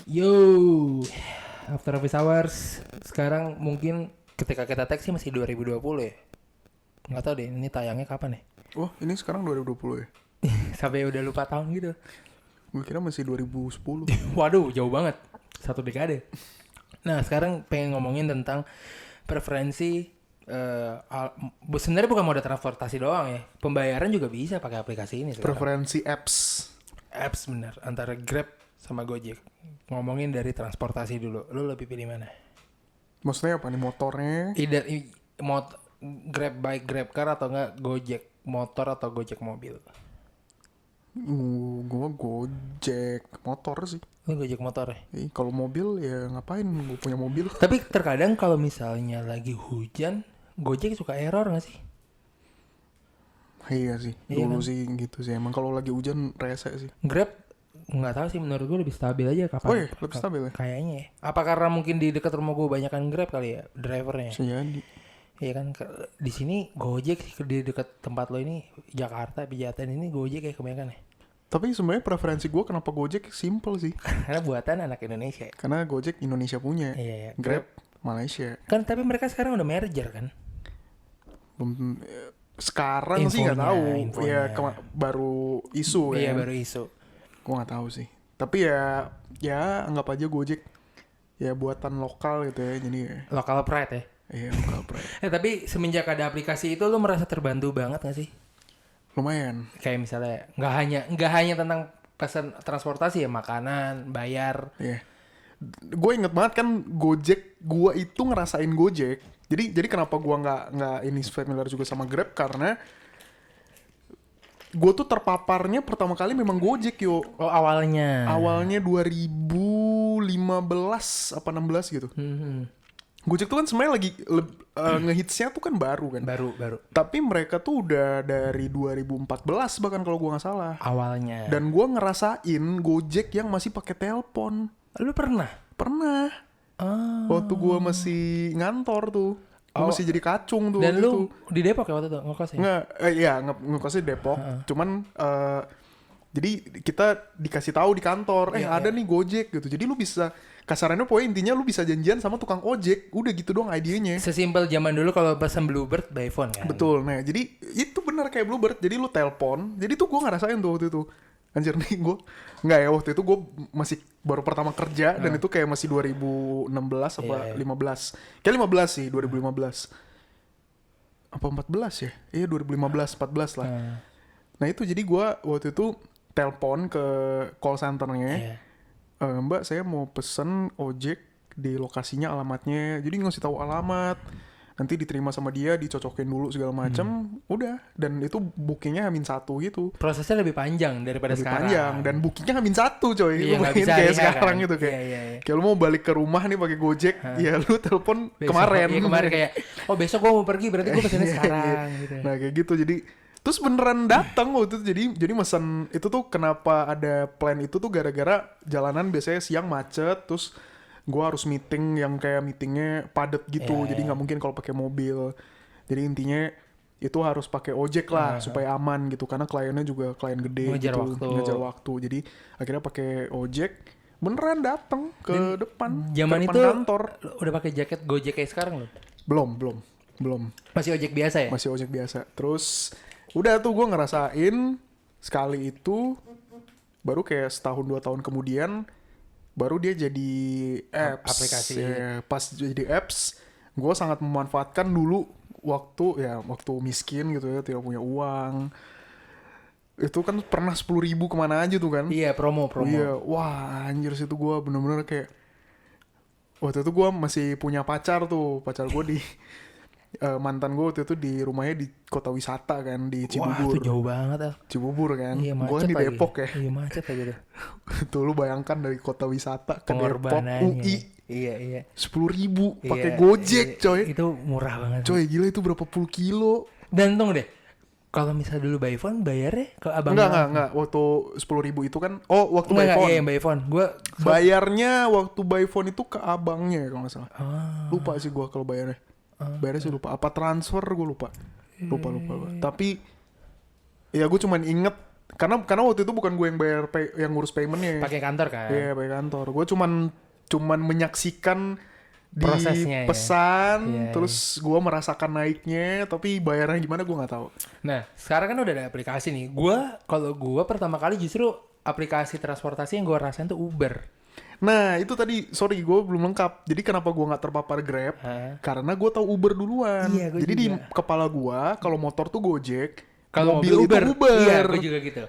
Yo, after office hours. Sekarang mungkin ketika kita tag sih masih 2020 ya. Nggak tahu deh ini tayangnya kapan ya. Oh, ini sekarang 2020 ya? Sampai udah lupa tahun gitu. Gue kira masih 2010. Waduh, jauh banget. 1 dekade. Nah, sekarang pengen ngomongin tentang preferensi sebenarnya bukan moda transportasi doang ya. Pembayaran juga bisa pakai aplikasi ini sekarang. Preferensi apps. Apps bener, antara Grab sama Gojek. Ngomongin dari transportasi dulu. Lu lebih pilih mana? Maksudnya apa nih, motornya? Grab bike, Grab car atau enggak Gojek motor atau Gojek mobil? Gue Gojek motor sih. Lu Gojek motor ya? Kalau mobil ya ngapain gue punya mobil. Tapi terkadang kalau misalnya lagi hujan, Gojek suka error gak sih? Iya sih, Iya dulu kan? sih gitu sih. Emang kalau lagi hujan rese sih. Grab nggak tahu sih, menurut gue lebih stabil aja kapan. Oh iya, lebih stabil ya? Kayaknya ya. Apa karena mungkin di dekat rumah gue banyakan Grab kali ya drivernya? Bisa jadi. Iya kan, di sini Gojek sih di dekat tempat lo ini, Jakarta, Pejaten ini Gojek kayak kebanyakan ya. Tapi sebenarnya preferensi gue kenapa Gojek simple sih. Karena buatan anak Indonesia. Karena Gojek Indonesia punya. Iya, iya. Grab Malaysia. Kan tapi mereka sekarang udah merger kan? Sekarang sih nggak tahu. Infonya. Ya baru isu Iya, ya. baru isu. Gue nggak tahu sih. Tapi ya anggap aja Gojek ya buatan lokal gitu ya. Jadi Local pride ya. iya lokal pride. Tapi semenjak ada aplikasi itu lo merasa terbantu banget gak sih? Lumayan. Kayak misalnya nggak hanya tentang pesan transportasi ya, makanan, bayar. Iya. Gue inget banget kan Gojek. Gue itu ngerasain Gojek. Jadi kenapa gue nggak ini familiar juga sama Grab, karena gue tuh terpaparnya pertama kali memang Gojek yo. Oh, awalnya. Awalnya 2015 apa 16 gitu. Gojek tuh kan sebenarnya lagi ngehitsnya tuh kan baru kan. Baru. Tapi mereka tuh udah dari 2014 bahkan kalau gue nggak salah. Awalnya. Dan gue ngerasain Gojek yang masih pakai telepon. Lu pernah? Pernah. Waktu gue masih ngantor tuh. Gue masih jadi kacung tuh. Dan waktu lu itu. di Depok ya waktu itu ngekos ya? Nggak, ngekosnya Depok. Cuman jadi kita dikasih tahu di kantor, ada nih Gojek gitu. Jadi lu bisa, kasarannya pokoknya intinya lu bisa janjian sama tukang ojek. Udah gitu doang idenya. Sesimpel zaman dulu kalau pesan Bluebird by phone kan? Betul. Nah, jadi itu benar kayak Bluebird. Jadi lu telpon. Jadi tuh gue ngerasain tuh waktu itu. Anjir nih gue nggak ya, waktu itu gue masih baru pertama kerja dan itu kayak masih 2016 apa 15. Kayak 15 sih, 2015. Apa 14 ya? Iya 2015, 14 lah. Nah itu jadi gue waktu itu telepon ke call centernya. Mbak, saya mau pesen ojek di lokasinya, alamatnya. Jadi ngasih tahu alamat. Nanti diterima sama dia, dicocokin dulu segala macam. Udah. Dan itu bookingnya H-1 gitu. Prosesnya lebih panjang daripada Lebih sekarang. panjang. Dan bookingnya H-1 coy. Iya, Lu nggak bayangin bisa kayak hari-H sekarang kan? gitu. Kayak, Iya. kayak lu mau balik ke rumah nih pakai Gojek. Ya lu telepon Besok, kemarin. Iya kemarin kayak, oh besok gue mau pergi, berarti gue pesennya sekarang. Gitu. Nah kayak gitu. Jadi terus beneran datang waktu itu. Jadi mesen itu tuh, kenapa ada plan itu tuh gara-gara jalanan biasanya siang macet. Terus gue harus meeting yang kayak meetingnya padet gitu. Jadi nggak mungkin kalau pakai mobil. Jadi intinya itu harus pakai ojek lah supaya aman gitu, karena kliennya juga klien gede ngejar waktu. Jadi akhirnya pakai ojek. Beneran datang ke depan Zaman ke depan itu kantor. udah pakai jaket Gojek kayak sekarang loh? Belum. Masih ojek biasa ya? Masih ojek biasa. Terus udah tuh gue ngerasain sekali itu, baru kayak setahun 2 tahun kemudian baru dia jadi apps. Aplikasi. Ya, pas jadi apps, gue sangat memanfaatkan dulu waktu miskin gitu ya, tidak punya uang. Itu kan pernah 10.000 kemana aja tuh kan. Iya, promo. Iya, wah anjir situ gue bener-bener kayak, waktu itu gue masih punya pacar gue di mantan gue waktu itu di rumahnya di kota wisata kan, di Cibubur. Wah, itu jauh banget ya. Cibubur kan. Iya, Gue kan di lagi. Depok ya. Iya, macet aja tuh. Tuh lu bayangkan dari kota wisata ke Depok UI. Iya. 10.000 pakai Iya, Gojek coy. Itu murah banget. Coy gila, itu berapa puluh kilo. Dan tunggu deh. Kalau misalnya dulu by phone bayarnya ke abang. Enggak. Waktu 10.000 itu kan. Oh, waktu by phone. Iya, yang by phone. Bayarnya waktu by phone itu ke abangnya kalau nggak salah. Lupa sih gue kalau bayarnya. Bayarnya sih lupa. Apa transfer gue lupa. Lupa. Tapi ya gue cuman inget karena waktu itu bukan gue yang bayar yang ngurus paymentnya. Pakai kantor kan? Iya, pakai kantor. Gue cuman menyaksikan di Prosesnya, pesan, ya. Iya, terus gue merasakan naiknya, tapi bayarnya gimana gue nggak tahu. Nah, sekarang kan udah ada aplikasi nih. Kalau gue pertama kali justru aplikasi transportasi yang gue rasain tuh Uber. Nah, itu tadi, sorry gue belum lengkap. Jadi kenapa gue nggak terpapar Grab? Karena gue tahu Uber duluan. Iya, gue jadi juga. di kepala gue, kalau motor tuh Gojek, Kalau mobil Uber. itu Uber. Iya, gue juga gitu.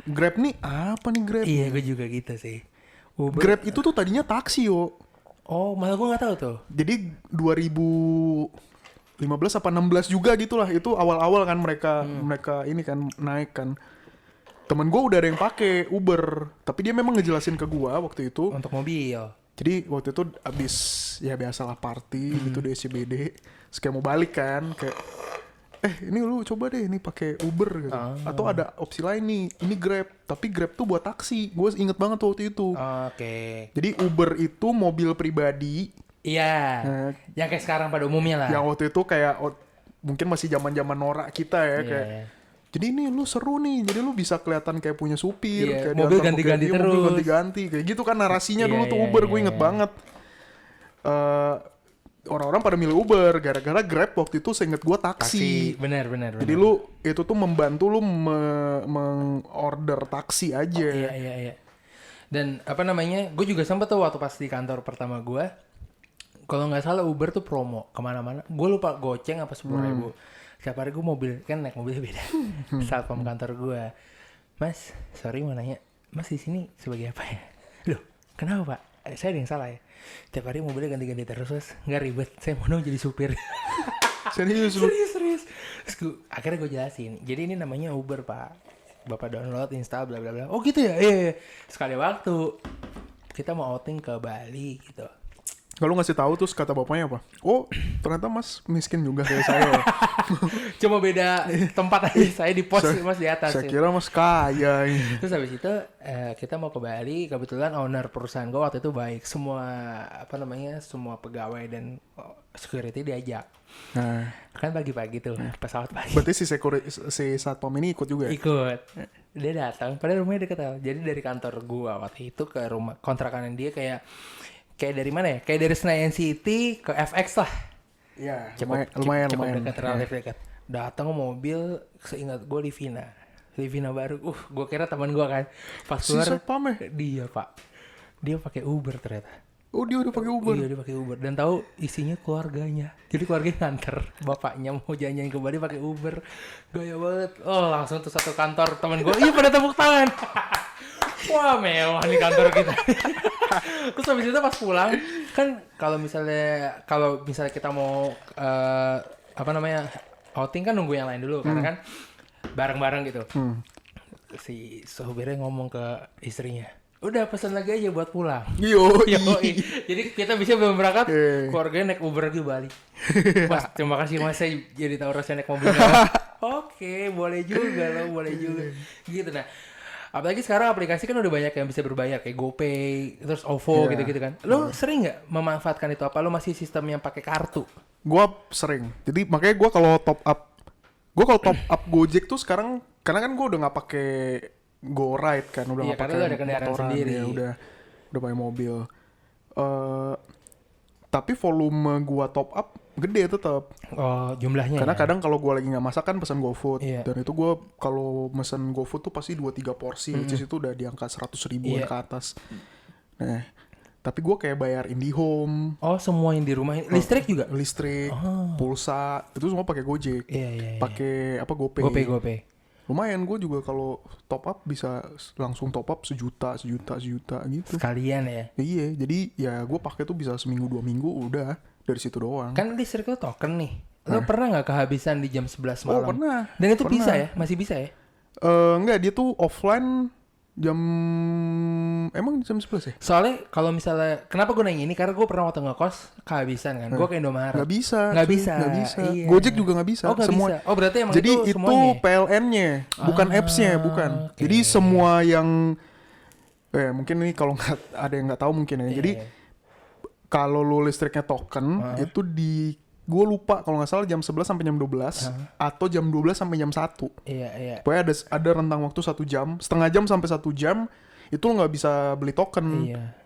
Grab nih apa nih Grab? Iya, gue juga gitu sih. Uber. Grab itu tuh tadinya taksi yo. Oh, malah gue nggak tahu tuh. Jadi 2015 apa 16 juga gitulah. Itu awal-awal kan mereka ini kan naik kan. Temen gue udah ada yang pakai Uber, tapi dia memang ngejelasin ke gue waktu itu. Untuk mobil. Jadi waktu itu abis ya biasalah party gitu di SCBD, terus kayak mau balik kan, kayak ini lu coba deh ini pakai Uber gitu. Atau ada opsi lain nih, ini Grab, tapi Grab tuh buat taksi. Gue inget banget waktu itu. Oke. Jadi Uber itu mobil pribadi. Iya. Yang kayak sekarang pada umumnya lah. Yang waktu itu kayak mungkin masih zaman-zaman norak kita ya, kayak. Iya. Jadi ini lu seru nih, jadi lu bisa kelihatan kayak punya supir, Iya, kayak mobil diantar ganti-ganti mobil terus. ganti-ganti, kayak gitu kan narasinya Iya, dulu tuh iya, Uber, iya, gue inget iya. banget. Orang-orang pada milih Uber, gara-gara Grab waktu itu seinget gue taksi. Bener. Jadi lu itu tuh membantu lu mengorder taksi aja. Iya. Dan apa namanya, gue juga sempet tuh waktu pas di kantor pertama gue, kalau nggak salah Uber tuh promo kemana-mana. Gue lupa goceng apa 10.000. Setiap hari gue kan naik mobilnya beda. Satpam kantor gue, Mas, sorry mau nanya, Mas di sini sebagai apa ya? Loh, kenapa Pak? Saya ada yang salah ya? Setiap hari mobilnya ganti-ganti terus, nggak ribet. Saya mau jadi supir. Serius lu? Serius. Terus akhirnya gue jelasin. Jadi ini namanya Uber Pak. Bapak download, install, bla bla bla. Oh gitu ya? Iya. Sekali waktu kita mau outing ke Bali gitu. Kalau ngasih tahu terus kata bapaknya apa? Oh, ternyata Mas miskin juga kayak saya. Cuma beda tempat aja. Saya di pos, Mas di atas. Saya kira Mas kaya. Terus habis itu kita mau ke Bali. Kebetulan owner perusahaan gue waktu itu baik. Semua pegawai dan security diajak. Nah, Kan pagi-pagi tuh pesawat pagi. berarti si satpam ini ikut juga ya? Ikut. Dia datang. Padahal rumahnya deket. Jadi dari kantor gue waktu itu ke rumah kontrakan dia kayak dari mana ya? Kayak dari Senayan City ke FX lah. Iya, Cukup lumayan. dekat, relatif dekat. Datang mobil, seingat gue Livina baru. Gue kira teman gue kan. Pas Si keluar, satpam ya? dia Pak. Dia pakai Uber ternyata. Oh, dia udah pakai Uber. Iya, dia pakai Uber. Dan tahu isinya keluarganya. Jadi keluarganya nganter. Bapaknya mau jalan-jalan ke Bali pakai Uber. Gaya banget. Oh, langsung tuh satu kantor teman gue. Iya, pada tepuk tangan. Wah, mewah nih kantor kita. Terus habis itu pas pulang kan kalau misalnya kita mau outing kan nunggu yang lain dulu karena kan bareng-bareng gitu. Si sopirnya ngomong ke istrinya, udah pesan lagi aja buat pulang. Yoi. Jadi kita bisa belum berangkat, keluarganya naik Uber lagi Bali. Mas, terima kasih Mas, saya jadi tahu rasanya naik mobil. Oke, boleh juga. Gitu nah. Apalagi sekarang aplikasi kan udah banyak yang bisa berbayar kayak GoPay, terus OVO gitu-gitu kan. Lo sering nggak memanfaatkan itu? Apa lo masih sistem yang pakai kartu? Gua sering. Jadi makanya gua kalau top up Gojek tuh sekarang karena kan gua udah nggak pakai GoRide kan, udah nggak karena pakai lo ada kendaraan motoran, sendiri. ya, udah pakai mobil. Tapi volume gua top up gede tetap. Oh, jumlahnya. Karena ya? kadang kalau gue lagi nggak masak kan pesan GoFood. Iya. Dan itu gue kalau mesen GoFood tuh pasti 2-3 porsi. Which is itu udah di angka 100.000-an ke atas. Nah, tapi gue kayak bayar IndiHome. Oh, semua yang di rumah. Listrik juga? Listrik, pulsa, itu semua pakai Gojek. Iya. Pakai GoPay. GoPay. Lumayan gue juga kalau top up bisa langsung top up sejuta gitu. Sekalian ya. Iya, jadi ya gue pakai tuh bisa seminggu 2 minggu udah dari situ doang. Kan listrik lo token nih. Lo pernah nggak kehabisan di jam 11 malam? Oh, pernah. Dan itu bisa ya? Masih bisa ya? Enggak, dia tuh offline emang jam 11 ya? Soalnya kalau misalnya kenapa gue nanya ini karena gue pernah waktu ngekos kehabisan kan. Gue ke Indomaret. Nggak bisa. Nggak bisa. Iya. Gojek juga nggak bisa. Oh, nggak semua. bisa. Oh, berarti emang jadi itu semuanya. PLN-nya, bukan apps-nya, bukan. Okay. Jadi semua yang mungkin ini kalau nggak ada yang nggak tahu mungkin ya. Jadi kalau lu listriknya token itu gue lupa kalau nggak salah jam 11 sampai jam 12 atau jam 12 sampai jam 1. Iya. Pokoknya ada rentang waktu 1 jam, setengah jam sampai 1 jam itu lo nggak bisa beli token.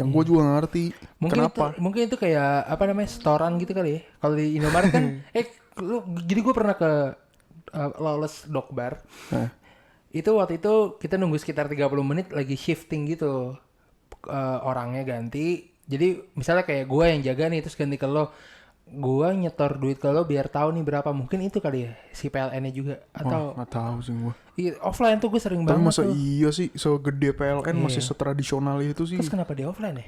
Yang gue juga nggak ngerti kenapa. Mungkin itu kayak apa namanya, setoran gitu kali ya. Kalau di Indomaret kan jadi gue pernah ke Lawless Dog Bar. Itu waktu itu kita nunggu sekitar 30 menit lagi shifting gitu. Orangnya ganti. Jadi misalnya kayak gue yang jaga nih terus ganti ke lo. Gue nyetor duit ke lo biar tahu nih berapa. Mungkin itu kali ya si PLN-nya juga atau nggak tahu sih gue. Iya, offline tuh gue sering Tapi banget masa tuh. iya sih segede PLN masih setradisional itu sih. Terus kenapa dia offline ya?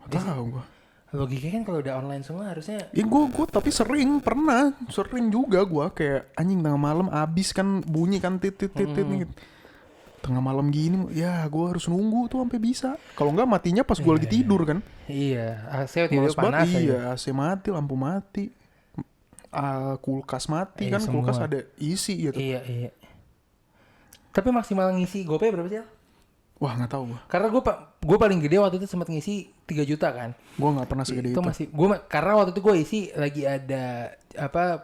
Nggak tahu gue. Logikanya kan kalau udah online semua harusnya. Ya gue tapi sering juga gue kayak anjing tengah malam abis kan bunyi kan tit nih. Tengah malam gini ya gue harus nunggu tuh sampai bisa. Kalau enggak matinya pas gue lagi tidur kan. Iya, AC tidur panas aja. Iya, AC mati, lampu mati. Kulkas mati kan, semua. kulkas ada isi gitu. Iya. Tapi maksimal ngisi GoPay berapa sih? Wah, nggak tahu gue. Karena gue paling gede waktu itu sempat ngisi 3 juta kan. Gue nggak pernah segede itu. Karena waktu itu gue isi lagi ada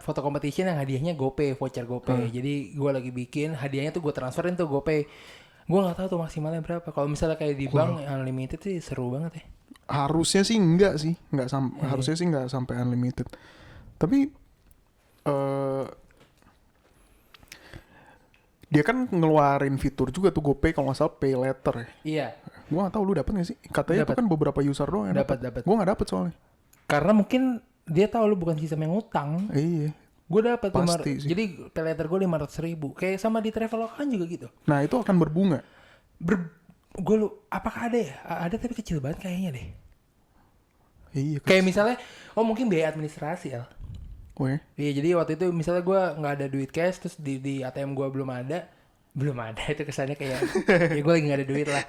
foto competition yang hadiahnya GoPay, voucher GoPay. Jadi gue lagi bikin hadiahnya tuh gue transferin tuh GoPay. Gue nggak tahu tuh maksimalnya berapa. Kalau misalnya kayak di bank unlimited sih seru banget ya. Harusnya sih enggak sih, harusnya sih enggak sampai unlimited. Tapi dia kan ngeluarin fitur juga tuh GoPay kalau nggak salah pay later ya. Iya. Gue nggak tahu lu dapet nggak sih? Katanya itu kan beberapa user doang yang dapat. Gue nggak dapet soalnya. Karena mungkin dia tahu lu bukan sistem yang ngutang. Iya. Gue dapat jadi pay later gue 500.000. Kayak sama di Traveloka juga gitu. Nah itu akan berbunga. Apakah ada ya? Ada tapi kecil banget kayaknya deh. Iya. Kayak misalnya, mungkin biaya administrasi ya. Iya, jadi waktu itu misalnya gue nggak ada duit cash, terus di ATM gue belum ada itu kesannya kayak, ya gue lagi nggak ada duit lah.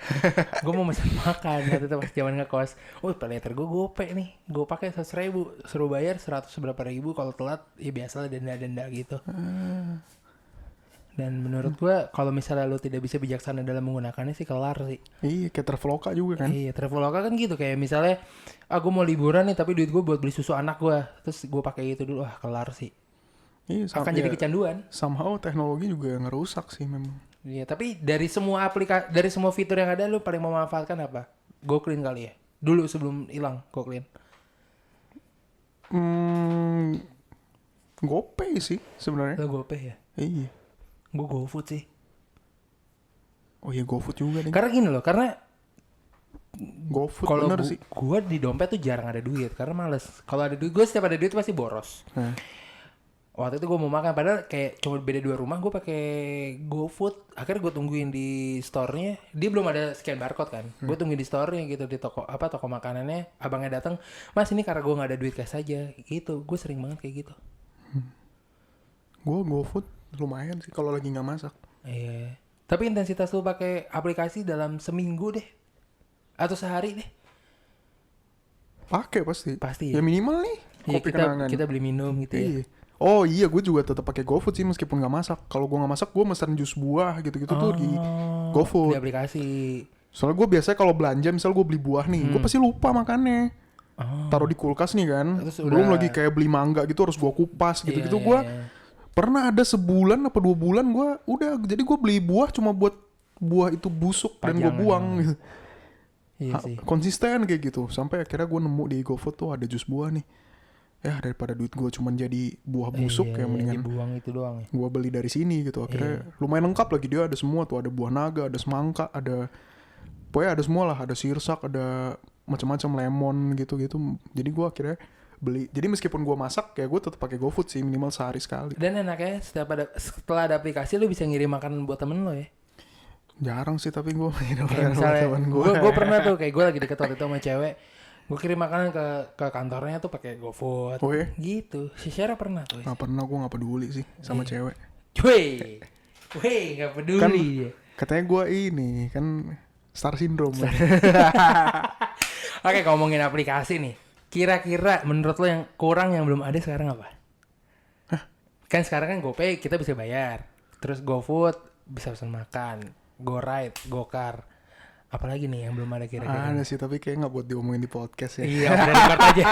Gue mau pesan makan waktu itu pas zaman ngekos. Pay later gue GoPay nih, gue pakai 100.000, suruh bayar 100 berapa ribu, kalau telat ya biasalah denda gitu. Dan menurut gue kalau misalnya lu tidak bisa bijaksana dalam menggunakannya sih kelar sih. Iya, kayak Traveloka juga kan. Iya, Traveloka kan gitu, kayak misalnya gue mau liburan nih tapi duit gue buat beli susu anak gue, terus gue pakai itu dulu, kelar sih. Iya, akan jadi kecanduan. Somehow teknologi juga ngerusak sih memang. Iya, tapi dari semua dari semua fitur yang ada lu paling memanfaatkan apa? GoClean kali ya. Dulu sebelum hilang GoClean. GoPay sih sebenarnya. Lo GoPay ya? Iya. Gue GoFood sih. Oh iya, GoFood juga nih. Karena gini loh, karena GoFood kalau bener sih. Gue di dompet tuh jarang ada duit karena males. Kalau ada duit, gue setiap ada duit pasti boros. Waktu itu gue mau makan, padahal kayak cuma beda 2 rumah, gue pakai GoFood. Akhirnya gue tungguin di store-nya, dia belum ada scan barcode kan. Gue tungguin di store-nya gitu, di toko makanannya. Abangnya datang, "Mas, ini karena gue nggak ada duit cash aja." Gitu. Gue sering banget kayak gitu. Gue GoFood lumayan sih kalau lagi nggak masak. Iya. Tapi intensitas lu pakai aplikasi dalam seminggu deh, atau sehari deh? Pakai pasti. Pasti ya. Ya minimal nih. Iya, kita beli minum gitu ya. Oh iya, gue juga tetap pakai GoFood sih meskipun nggak masak. Kalau gue nggak masak, gue mesen jus buah gitu-gitu tuh di GoFood. Di aplikasi. Soalnya gue biasanya kalau belanja, misal gue beli buah nih, gue pasti lupa makannya. Taruh di kulkas nih kan. Belum lagi kayak beli mangga gitu harus gue kupas gitu-gitu. Gue pernah ada sebulan apa 2 bulan jadi gue beli buah cuma buat buah itu busuk dan gue buang gitu. Iya sih. Konsisten kayak gitu. Sampai akhirnya gue nemu di GoFood tuh ada jus buah nih. Ya daripada duit gue cuma jadi buah busuk ya mendingan dibuang itu doang ya. Gue beli dari sini gitu. Akhirnya lumayan lengkap lagi, dia ada semua tuh, ada buah naga, ada semangka, pokoknya ada semua lah, ada sirsak, ada macam-macam lemon gitu-gitu. Jadi gue akhirnya beli. Jadi meskipun gue masak ya gue tetap pakai GoFood sih, minimal sehari sekali. Dan enaknya setelah ada aplikasi lu bisa ngirim makanan buat temen lo ya. Jarang sih tapi gue misalnya gue pernah tuh kayak gue lagi deket waktu itu sama cewek, gue kirim makanan ke kantornya tuh pakai GoFood. Gitu. Si Syara pernah tuh. Nggak pernah, gue nggak peduli sih sama cewek. Weh nggak peduli kan, dia. Katanya gue ini kan star syndrome. Oke, ngomongin aplikasi nih. Kira-kira menurut lo yang kurang yang belum ada sekarang apa? Kan sekarang kan GoPay kita bisa bayar. Terus GoFood bisa pesan makan. GoRide, GoCar. Apalagi nih yang belum ada kira-kira? Ada sih tapi kayak nggak buat diomongin di podcast ya. Iya, udah record aja.